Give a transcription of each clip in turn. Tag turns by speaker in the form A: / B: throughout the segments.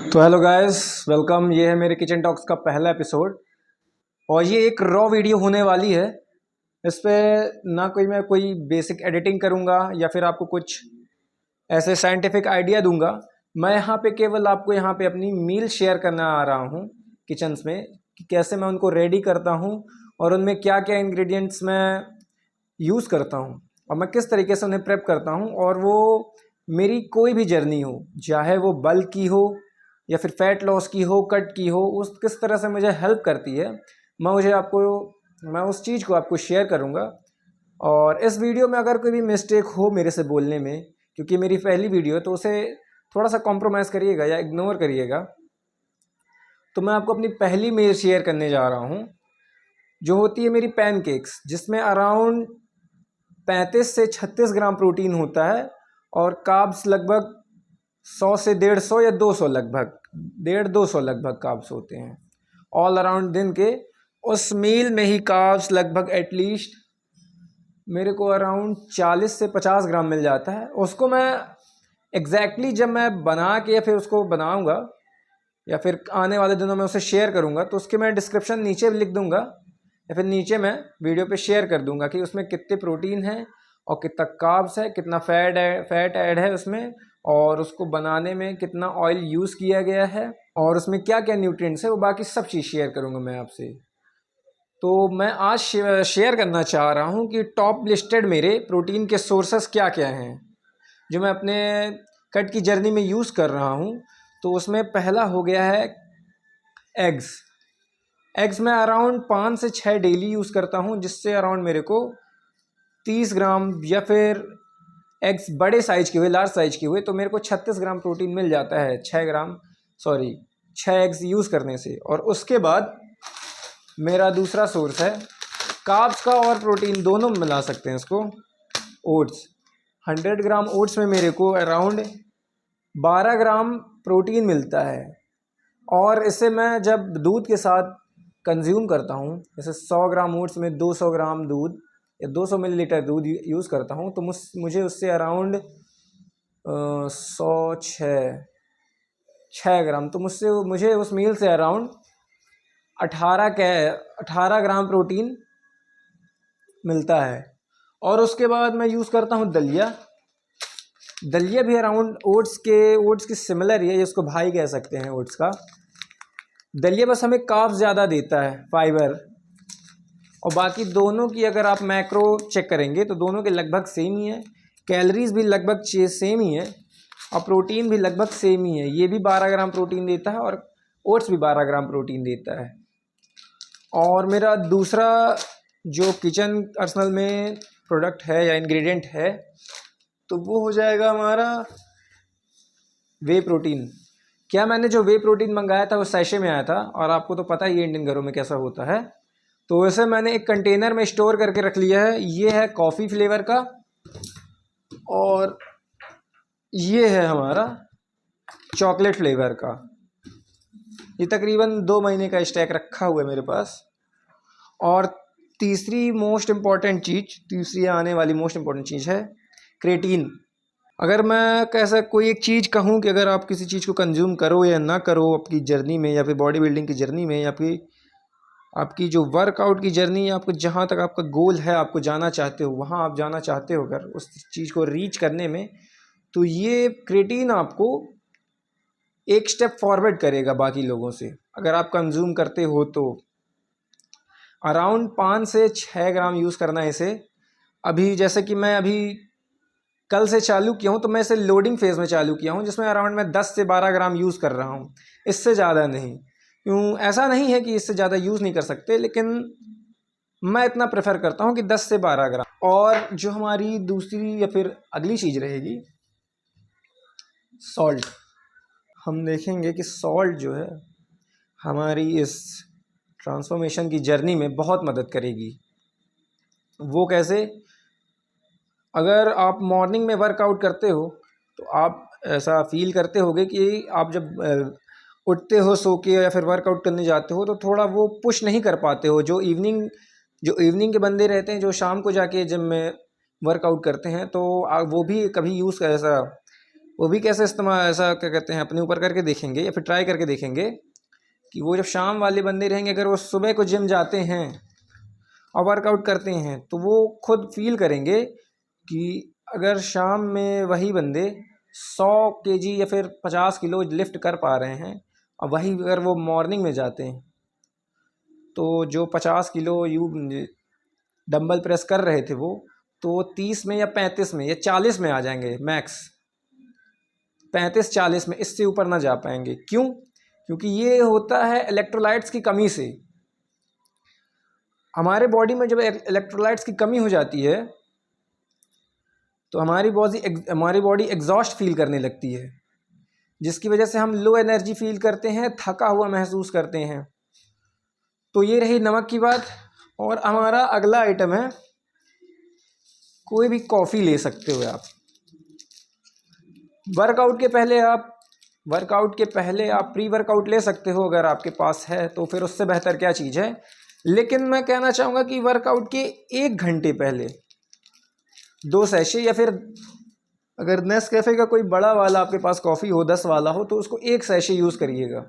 A: तो hello guys, welcome. ये है मेरे किचन टॉक्स का पहला एपिसोड और ये एक रॉ वीडियो होने वाली है। इस पे ना मैं कोई बेसिक एडिटिंग करूँगा या फिर आपको कुछ ऐसे साइंटिफिक आइडिया दूंगा। मैं यहाँ पे केवल आपको यहाँ पे अपनी मील शेयर करना आ रहा हूँ किचन्स में, कि कैसे मैं उनको रेडी करता हूँ और उनमें क्या क्या इंग्रेडिएंट्स मैं यूज़ करता हूँ और मैं किस तरीके से उन्हें प्रेप करता हूँ। और वो मेरी कोई भी जर्नी हो, चाहे वो बल्क की हो या फिर फैट लॉस की हो, कट की हो, उस किस तरह से मुझे हेल्प करती है, मैं उस चीज़ को आपको शेयर करूँगा। और इस वीडियो में अगर कोई भी मिस्टेक हो मेरे से बोलने में, क्योंकि मेरी पहली वीडियो है, तो उसे थोड़ा सा कॉम्प्रोमाइज़ करिएगा या इग्नोर करिएगा। तो मैं आपको अपनी पहली मील शेयर करने जा रहा हूँ, जो होती है मेरी पैनकेक्स, जिसमें अराउंड 35 से 36 ग्राम प्रोटीन होता है और कार्ब्स लगभग 100 से 150 या 200 लगभग 150-200 लगभग कार्ब्स होते हैं ऑल अराउंड दिन के। उस मील में ही कार्ब्स लगभग एटलीस्ट मेरे को अराउंड 40 से 50 ग्राम मिल जाता है। उसको मैं एग्जैक्टली जब मैं बना के या फिर उसको बनाऊंगा या फिर आने वाले दिनों में उसे शेयर करूंगा, तो उसके मैं डिस्क्रिप्शन नीचे लिख दूंगा या फिर नीचे मैं वीडियो पे शेयर कर दूंगा कि उसमें कितने प्रोटीन है और कितना कार्ब्स है, कितना फैट ऐड है उसमें, और उसको बनाने में कितना ऑयल यूज़ किया गया है और उसमें क्या क्या न्यूट्रिएंट्स है, वो बाकी सब चीज़ शेयर करूँगा मैं आपसे। तो मैं आज शेयर करना चाह रहा हूँ कि टॉप लिस्टेड मेरे प्रोटीन के सोर्सेस क्या क्या हैं जो मैं अपने कट की जर्नी में यूज़ कर रहा हूँ। तो उसमें पहला हो गया है एग्स मैं अराउंड 5 से 6 डेली यूज़ करता हूँ, जिससे अराउंड मेरे को 30 ग्राम, या फिर एग्स बड़े साइज़ के हुए, लार्ज साइज़ के हुए, तो मेरे को 36 ग्राम प्रोटीन मिल जाता है 6 एग्स यूज़ करने से। और उसके बाद मेरा दूसरा सोर्स है कार्ब्स का और प्रोटीन दोनों मिला सकते हैं इसको, ओट्स। 100 ग्राम ओट्स में मेरे को अराउंड 12 ग्राम प्रोटीन मिलता है। और इसे मैं जब दूध के साथ कंज्यूम करता हूँ, जैसे 100 ग्राम ओट्स में 200 ग्राम दूध या 200 मिलीलीटर दूध यूज़ करता हूँ, तो मुझे उससे अराउंड 6 ग्राम, तो मुझे उस मील से अराउंड 18 ग्राम प्रोटीन मिलता है। और उसके बाद मैं यूज़ करता हूँ दलिया भी अराउंड ओट्स के सिमिलर ही है, जिसको भाई कह सकते हैं ओट्स का। दलिया बस हमें कार्ब्स ज़्यादा देता है, फाइबर, और बाकी दोनों की अगर आप मैक्रो चेक करेंगे तो दोनों के लगभग सेम ही है। कैलोरीज भी लगभग सेम ही है और प्रोटीन भी लगभग सेम ही है। ये भी 12 ग्राम प्रोटीन देता है और ओट्स भी 12 ग्राम प्रोटीन देता है। और मेरा दूसरा जो किचन आर्सेनल में प्रोडक्ट है या इंग्रेडिएंट है, तो वो हो जाएगा हमारा वे प्रोटीन। क्या मैंने जो वे प्रोटीन मंगाया था वो सैशे में आया था, और आपको तो पता ही है इंडियन घरों में कैसा होता है। तो वैसे मैंने एक कंटेनर में स्टोर करके रख लिया है। ये है कॉफ़ी फ्लेवर का और ये है हमारा चॉकलेट फ्लेवर का। ये तकरीबन 2 महीने का स्टैक रखा हुआ है मेरे पास। और तीसरी आने वाली मोस्ट इम्पॉर्टेंट चीज़ है क्रेटीन। अगर मैं कैसा कोई एक चीज़ कहूँ कि अगर आप किसी चीज़ को कंज्यूम करो या ना करो आपकी जर्नी में, या फिर बॉडी बिल्डिंग की जर्नी में, या फिर आपकी जो वर्कआउट की जर्नी है, आपको जहाँ तक आपका गोल है, आपको जाना चाहते हो, वहाँ आप जाना चाहते हो अगर उस चीज़ को रीच करने में, तो ये क्रेटीन आपको एक स्टेप फॉरवर्ड करेगा बाकी लोगों से, अगर आप कंज्यूम करते हो तो। अराउंड 5 से 6 ग्राम यूज़ करना है इसे। अभी जैसे कि मैं अभी कल से चालू किया हूँ, तो मैं इसे लोडिंग फेज़ में चालू किया हूँ, जिसमें अराउंड मैं 10 से 12 ग्राम यूज़ कर रहा हूँ, इससे ज़्यादा नहीं। क्यों, ऐसा नहीं है कि इससे ज़्यादा यूज़ नहीं कर सकते, लेकिन मैं इतना प्रेफर करता हूँ कि 10 से 12 ग्राम। और जो हमारी दूसरी या फिर अगली चीज़ रहेगी सॉल्ट। हम देखेंगे कि सॉल्ट जो है हमारी इस ट्रांसफॉर्मेशन की जर्नी में बहुत मदद करेगी। वो कैसे? अगर आप मॉर्निंग में वर्कआउट करते हो तो आप ऐसा फील करते होगे कि आप जब उठते हो सो के या फिर वर्कआउट करने जाते हो, तो थोड़ा वो पुश नहीं कर पाते हो। जो इवनिंग के बंदे रहते हैं, जो शाम को जाके जिम में वर्कआउट करते हैं, तो वो भी कभी वो भी कैसे इस्तेमाल, ऐसा क्या कहते हैं, अपने ऊपर करके देखेंगे या फिर ट्राई करके देखेंगे कि वो जब शाम वाले बंदे रहेंगे, अगर वो सुबह को जिम जाते हैं और वर्कआउट करते हैं तो वो खुद फील करेंगे कि अगर शाम में वही बंदे 100 kg या फिर 50 किलो लिफ्ट कर पा रहे हैं और वही अगर वो मॉर्निंग में जाते हैं तो जो 50 किलो डंबल प्रेस कर रहे थे वो, तो 30 में या 35 में या 40 में आ जाएंगे मैक्स। 35-40 में, इससे ऊपर ना जा पाएंगे। क्यों? क्योंकि ये होता है इलेक्ट्रोलाइट्स की कमी से। हमारे बॉडी में जब इलेक्ट्रोलाइट्स की कमी हो जाती है तो हमारी बॉडी एग्जॉस्ट फील करने लगती है, जिसकी वजह से हम लो एनर्जी फील करते हैं, थका हुआ महसूस करते हैं। तो ये रही नमक की बात। और हमारा अगला आइटम है, कोई भी कॉफ़ी ले सकते हो आप वर्कआउट के पहले। आप प्री वर्कआउट ले सकते हो अगर आपके पास है, तो फिर उससे बेहतर क्या चीज़ है। लेकिन मैं कहना चाहूँगा कि वर्कआउट के 1 घंटे पहले 2 सैशे, या फिर अगर नेस्कैफ़े का कोई बड़ा वाला आपके पास कॉफ़ी हो, 10 वाला हो, तो उसको 1 सैशे यूज़ करिएगा।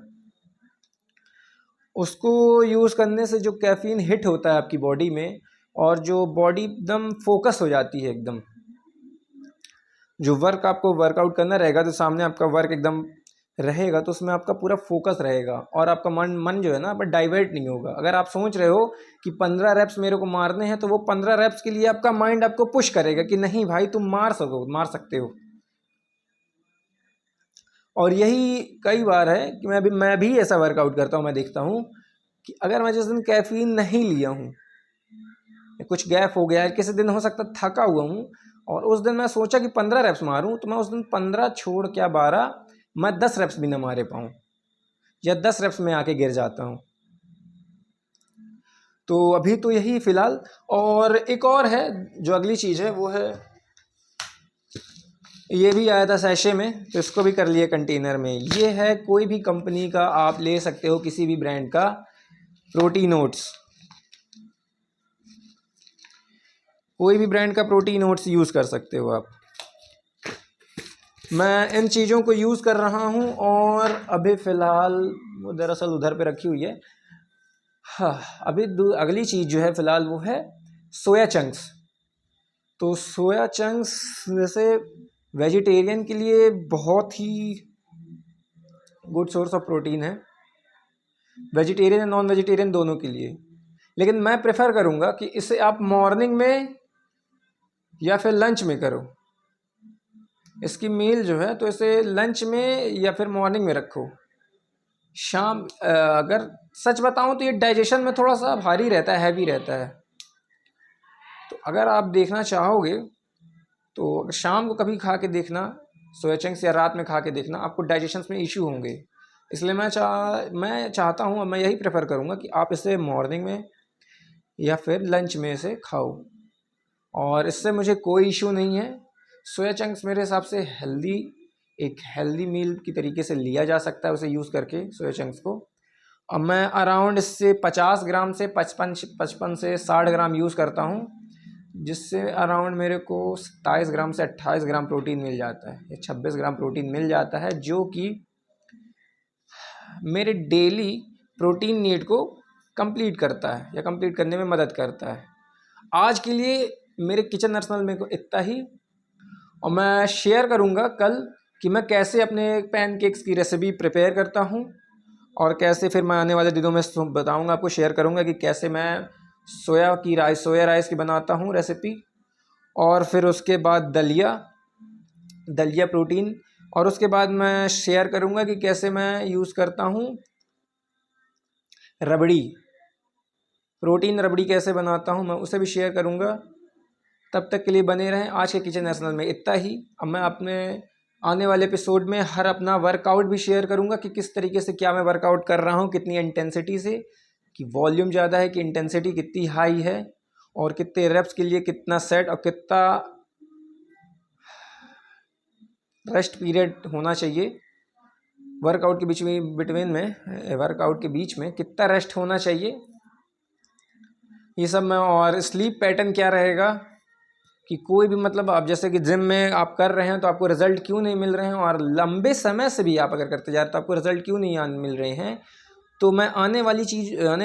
A: उसको यूज़ करने से जो कैफ़ीन हिट होता है आपकी बॉडी में, और जो बॉडी एकदम फोकस हो जाती है, एकदम जो आपको वर्कआउट करना रहेगा, तो सामने आपका वर्क एकदम रहेगा, तो उसमें आपका पूरा फोकस रहेगा और आपका मन जो है ना, पर डाइवर्ट नहीं होगा। अगर आप सोच रहे हो कि 15 रेप्स मेरे को मारने हैं, तो वो 15 रेप्स के लिए आपका माइंड आपको पुश करेगा कि नहीं भाई तुम मार सकते हो। और यही कई बार है कि मैं भी ऐसा वर्कआउट करता हूँ। मैं देखता हूँ कि अगर मैं जिस दिन कैफ़ीन नहीं लिया हूँ, कुछ गैप हो गया है, किसी दिन हो सकता थका हुआ हूँ, और उस दिन मैं सोचा कि 15 रेप्स मारूं, तो मैं उस दिन 15 छोड़ क्या 12, मैं 10 रेप्स भी ना मारे पाऊँ, या 10 रेप्स में आके गिर जाता हूँ। तो अभी तो यही फ़िलहाल। और एक और है जो अगली चीज़ है, वो है, ये भी आया था सैशे में, तो इसको भी कर लिए कंटेनर में। ये है कोई भी कंपनी का, आप ले सकते हो किसी भी ब्रांड का, प्रोटीन ओट्स। कोई भी ब्रांड का प्रोटीन ओट्स यूज़ कर सकते हो आप। मैं इन चीज़ों को यूज़ कर रहा हूँ, और अभी फ़िलहाल वो दरअसल उधर पे रखी हुई है। हाँ, अभी अगली चीज़ जो है फ़िलहाल वो है सोया चंक्स। तो सोया चंक्स जैसे वेजिटेरियन के लिए बहुत ही गुड सोर्स ऑफ प्रोटीन है, वेजिटेरियन और नॉन वेजिटेरियन दोनों के लिए। लेकिन मैं प्रेफर करूँगा कि इसे आप मॉर्निंग में या फिर लंच में करो। इसकी मील जो है, तो इसे लंच में या फिर मॉर्निंग में रखो। शाम अगर सच बताऊं तो ये डाइजेशन में थोड़ा सा भारी रहता है, हैवी रहता है। तो अगर आप देखना चाहोगे तो शाम को कभी खा के देखना सोया चंक्स, या रात में खा के देखना, आपको डाइजेशन में इशू होंगे। इसलिए मैं चाहता हूँ, मैं यही प्रेफर करूँगा कि आप इसे मॉर्निंग में या फिर लंच में इसे खाओ, और इससे मुझे कोई इशू नहीं है। सोया चंक्स मेरे हिसाब से एक हेल्दी मील की तरीके से लिया जा सकता है उसे यूज़ करके, सोया चंक्स को। अब मैं अराउंड इससे 50 ग्राम से 55 से 60 ग्राम यूज़ करता हूँ, जिससे अराउंड मेरे को 27 ग्राम से 28 ग्राम प्रोटीन मिल जाता है, या 26 ग्राम प्रोटीन मिल जाता है, जो कि मेरे डेली प्रोटीन नीड को कंप्लीट करता है, या कंप्लीट करने में मदद करता है। आज के लिए मेरे किचन आर्सेनल में को इतना ही, और मैं शेयर करूँगा कल कि मैं कैसे अपने पैनकेक्स की रेसिपी प्रिपेयर करता हूँ, और कैसे फिर मैं आने वाले दिनों में बताऊँगा, आपको शेयर करूँगा कि कैसे मैं सोया राइस की बनाता हूँ रेसिपी। और फिर उसके बाद दलिया प्रोटीन, और उसके बाद मैं शेयर करूँगा कि कैसे मैं यूज़ करता हूँ प्रोटीन रबड़ी कैसे बनाता हूँ, मैं उसे भी शेयर करूँगा। तब तक के लिए बने रहें आज के किचन आर्सेनल में इतना ही। अब मैं अपने आने वाले एपिसोड में हर अपना वर्कआउट भी शेयर करूँगा कि किस तरीके से क्या मैं वर्कआउट कर रहा हूँ, कितनी इंटेंसिटी से, कि वॉल्यूम ज़्यादा है कि इंटेंसिटी कितनी हाई है, और कितने रेप्स के लिए कितना सेट, और कितना रेस्ट पीरियड होना चाहिए वर्कआउट के वर्कआउट के बीच में कितना रेस्ट होना चाहिए, ये सब मैं। और स्लीप पैटर्न क्या रहेगा, कि कोई भी मतलब आप जैसे कि जिम में आप कर रहे हैं तो आपको रिज़ल्ट क्यों नहीं मिल रहे हैं, और लंबे समय से भी आप अगर करते जा रहे हैं तो आपको रिज़ल्ट क्यों नहीं मिल रहे हैं। तो मैं आने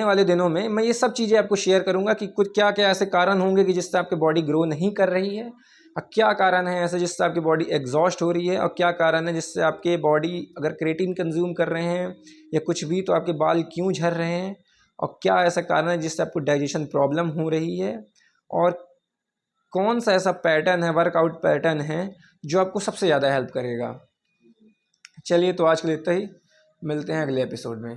A: वाले दिनों में मैं ये सब चीज़ें आपको शेयर करूँगा कि कुछ क्या क्या ऐसे कारण होंगे कि जिससे आपकी बॉडी ग्रो नहीं कर रही है, और क्या कारण है ऐसे जिससे आपकी बॉडी एग्जॉस्ट हो रही है, और क्या कारण है जिससे आपके बॉडी अगर क्रिएटिन कंज्यूम कर रहे हैं या कुछ भी तो आपके बाल क्यों झड़ रहे हैं, और क्या ऐसा कारण है जिससे आपको डाइजेशन प्रॉब्लम हो रही है, और कौन सा ऐसा पैटर्न है, वर्कआउट पैटर्न है जो आपको सबसे ज़्यादा हेल्प करेगा। चलिए तो आज के लिए इतना ही, मिलते हैं अगले एपिसोड में।